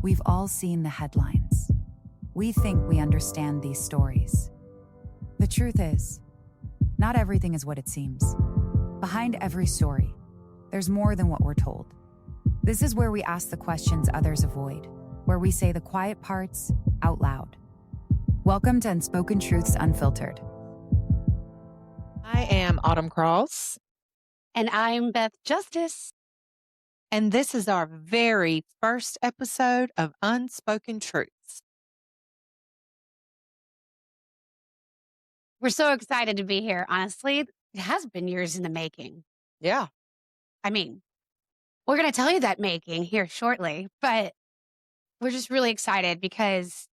We've all seen the headlines. We think we understand these stories. The truth is, not everything is what it seems. Behind every story, there's more than what we're told. This is where we ask the questions others avoid, where we say the quiet parts out loud. Welcome to Unspoken Truths Unfiltered. I am Autumn Cross. And I'm Beth Justice. And this is our very first episode of Unspoken Truths. We're so excited to be here. Honestly, it has been years in the making. Yeah. I mean, we're going to tell you that making here shortly, but we're just really excited because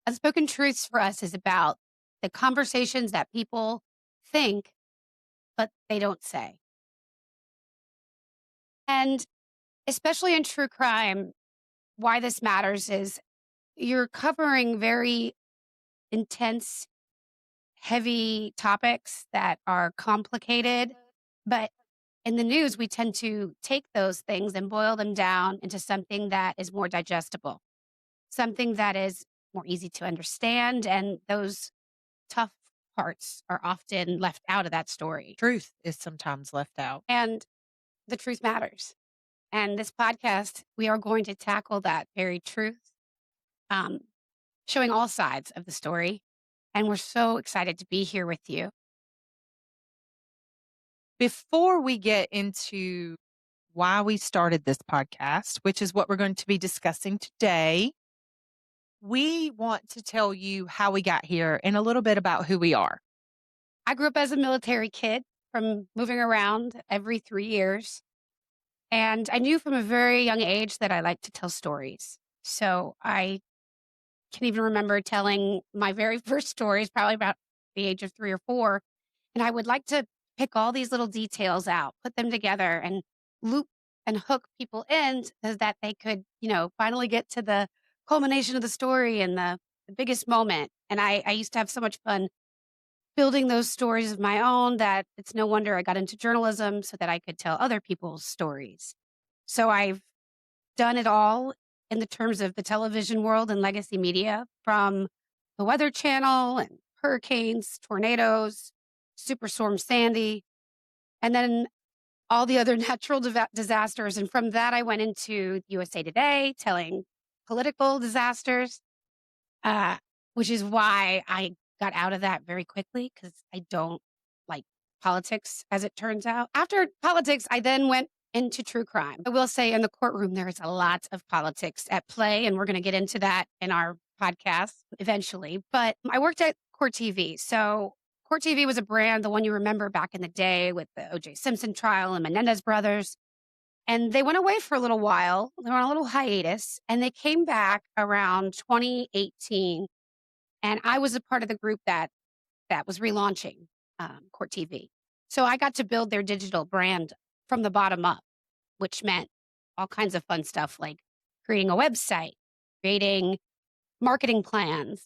Unspoken Truths for us is about the conversations that people think, but they don't say. And especially in true crime, why this matters is you're covering very intense, heavy topics that are complicated, but in the news, we tend to take those things and boil them down into something that is more digestible, something that is more easy to understand. And those tough parts are often left out of that story. Truth is sometimes left out. And the truth matters. And this podcast, we are going to tackle that very truth, showing all sides of the story. And we're so excited to be here with you. Before we get into why we started this podcast, which is what we're going to be discussing today, we want to tell you how we got here and a little bit about who we are. I grew up as a military kid from moving around every 3 years. And I knew from a very young age that I liked to tell stories. So I can even remember telling my very first stories, probably about the age of 3 or 4. And I would like to pick all these little details out, put them together and loop and hook people in so that they could, finally get to the culmination of the story and the biggest moment. And I used to have so much fun building those stories of my own that it's no wonder I got into journalism so that I could tell other people's stories. So I've done it all in the terms of the television world and legacy media, from the Weather Channel and hurricanes, tornadoes, Superstorm Sandy, and then all the other natural disasters. And from that, I went into USA Today telling political disasters, which is why I got out of that very quickly because I don't like politics, as it turns out. After politics, I then went into true crime. I will say in the courtroom, there is a lot of politics at play, and we're going to get into that in our podcast eventually. But I worked at Court TV. So Court TV was a brand, the one you remember back in the day with the O.J. Simpson trial and Menendez brothers. And they went away for a little while. They were on a little hiatus, and they came back around 2018. And I was a part of the group that was relaunching Court TV. So I got to build their digital brand from the bottom up, which meant all kinds of fun stuff like creating a website, creating marketing plans,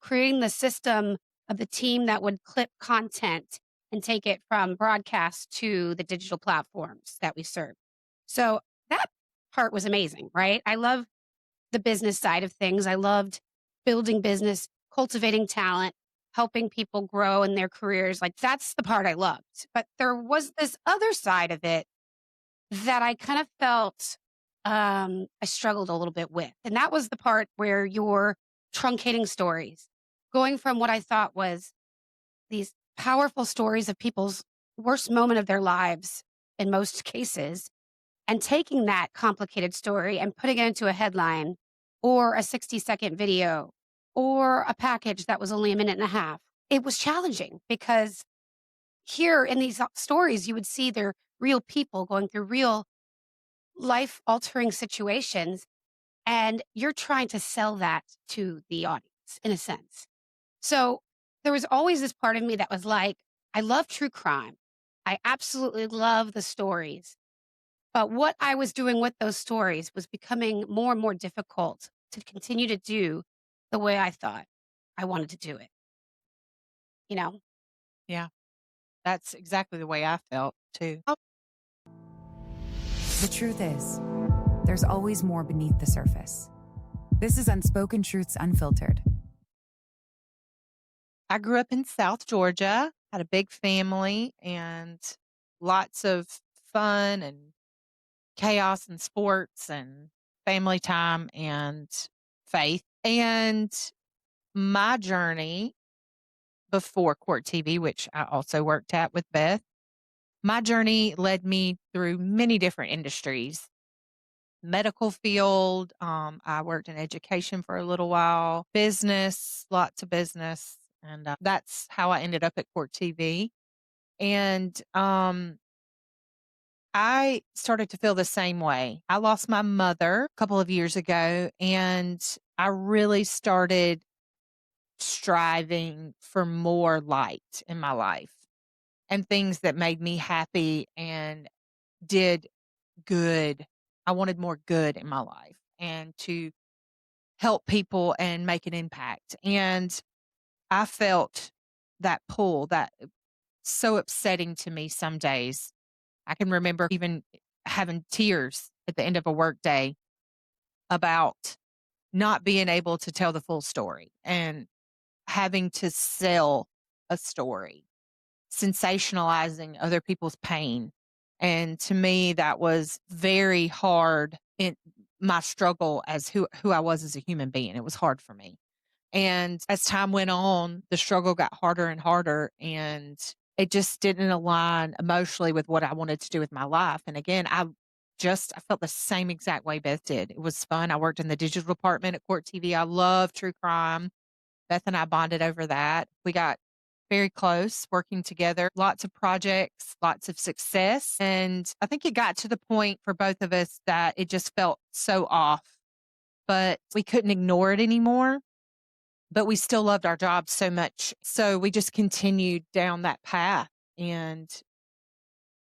creating the system of the team that would clip content and take it from broadcast to the digital platforms that we serve. So that part was amazing, right? I love the business side of things. I loved building business, cultivating talent, helping people grow in their careers. Like, that's the part I loved. But there was this other side of it that I kind of felt I struggled a little bit with. And that was the part where you're truncating stories, going from what I thought was these powerful stories of people's worst moment of their lives in most cases, and taking that complicated story and putting it into a headline or a 60-second video or a package that was only a minute and a half. It was challenging because here in these stories, you would see they're real people going through real life-altering situations, and you're trying to sell that to the audience in a sense. So there was always this part of me that was like, I love true crime. I absolutely love the stories. But what I was doing with those stories was becoming more and more difficult to continue to do the way I thought I wanted to do it. Yeah, that's exactly the way I felt too. The truth is, there's always more beneath the surface. This is Unspoken Truths Unfiltered. I grew up in South Georgia, had a big family, and lots of fun and chaos and sports and family time and faith. And my journey before Court TV, which I also worked at with Beth, my journey led me through many different industries. Medical field, I worked in education for a little while, business, lots of business, and that's how I ended up at Court TV. And I started to feel the same way. I lost my mother a couple of years ago, and I really started striving for more light in my life and things that made me happy and did good. I wanted more good in my life and to help people and make an impact. And I felt that pull that so upsetting to me some days. I can remember even having tears at the end of a work day about not being able to tell the full story and having to sell a story, sensationalizing other people's pain. And to me, that was very hard in my struggle as who I was as a human being. It was hard for me. And as time went on, the struggle got harder and harder, and it just didn't align emotionally with what I wanted to do with my life. And again, I felt the same exact way Beth did. It was fun. I worked in the digital department at Court TV. I love true crime. Beth and I bonded over that. We got very close working together, lots of projects, lots of success. And I think it got to the point for both of us that it just felt so off, but we couldn't ignore it anymore. But we still loved our job so much. So we just continued down that path. And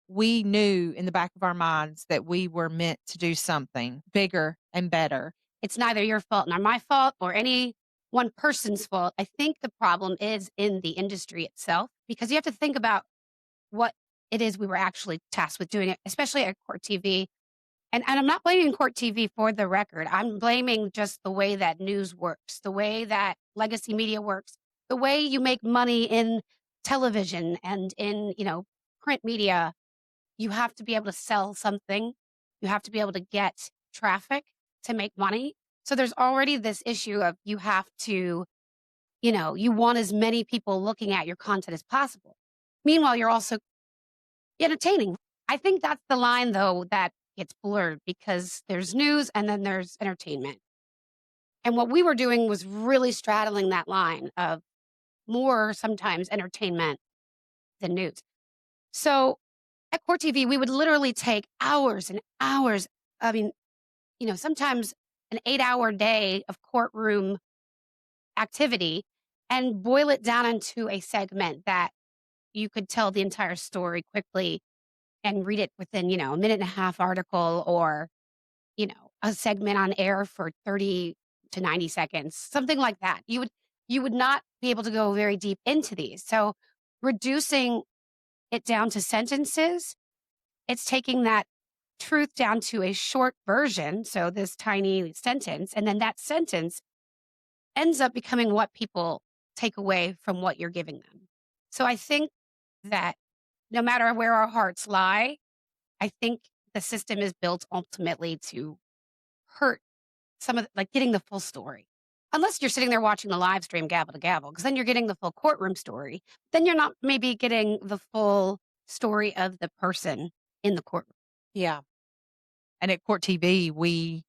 we knew in the back of our minds that we were meant to do something bigger and better. It's neither your fault nor my fault or any one person's fault. I think the problem is in the industry itself, because you have to think about what it is we were actually tasked with doing, it, especially at Court TV. And I'm not blaming Court TV for the record. I'm blaming just the way that news works, the way that legacy media works, the way you make money in television and in, print media. You have to be able to sell something. You have to be able to get traffic to make money. So there's already this issue of you have to, you want as many people looking at your content as possible. Meanwhile, you're also entertaining. I think that's the line, though, that gets blurred because there's news and then there's entertainment. And what we were doing was really straddling that line of more sometimes entertainment than news. So at Court TV, we would literally take hours and hours. I mean, sometimes an 8-hour day of courtroom activity and boil it down into a segment that you could tell the entire story quickly and read it within, a minute and a half article or, a segment on air for 30 to 90 seconds, something like that. You would not be able to go very deep into these. So reducing it down to sentences, it's taking that truth down to a short version. So this tiny sentence, and then that sentence ends up becoming what people take away from what you're giving them. So I think that no matter where our hearts lie, I think the system is built ultimately to hurt some of getting the full story. Unless you're sitting there watching the live stream gavel to gavel, because then you're getting the full courtroom story. Then you're not maybe getting the full story of the person in the courtroom. Yeah. And at Court TV, we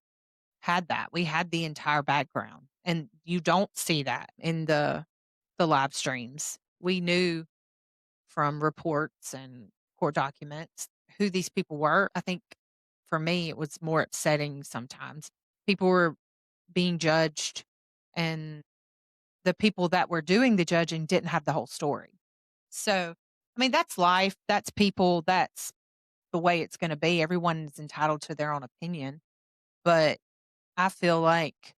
had that. We had the entire background. And you don't see that in the live streams. We knew from reports and court documents who these people were. I think for me, it was more upsetting sometimes. People were being judged, and the people that were doing the judging didn't have the whole story. So, I mean, that's life, that's people, that's the way it's going to be. Everyone is entitled to their own opinion. But I feel like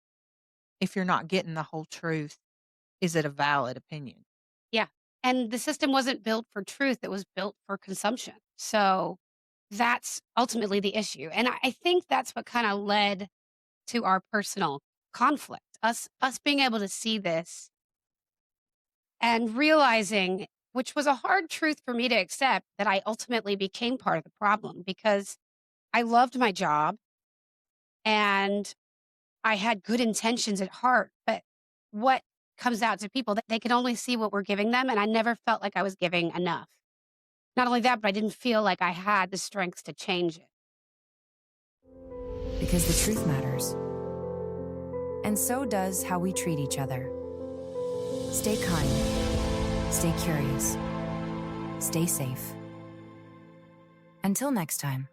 if you're not getting the whole truth, is it a valid opinion? Yeah. And the system wasn't built for truth, it was built for consumption. So that's ultimately the issue. And I think that's what kind of led to our personal conflict. Us being able to see this and realizing, which was a hard truth for me to accept, that I ultimately became part of the problem because I loved my job and I had good intentions at heart. But what comes out to people that they can only see what we're giving them. And I never felt like I was giving enough. Not only that, but I didn't feel like I had the strength to change it. Because the truth matters. And so does how we treat each other. Stay kind. Stay curious. Stay safe. Until next time.